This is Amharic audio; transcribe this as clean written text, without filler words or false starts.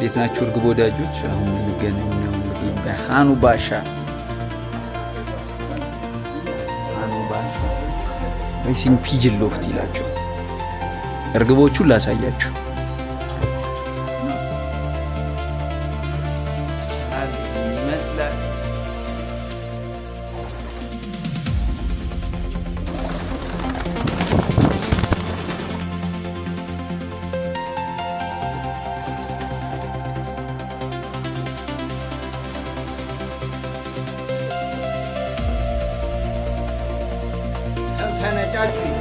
እንዴት ናችሁ እርግብ ወዳጆች? አሁን የምንገናኘው እንግዲህ በሃኑ ባሻ ሬሲንግ ፒጅን ሎፍት ይላቸው። እርግቦቹን ላሳያችሁ። ተነጫጩ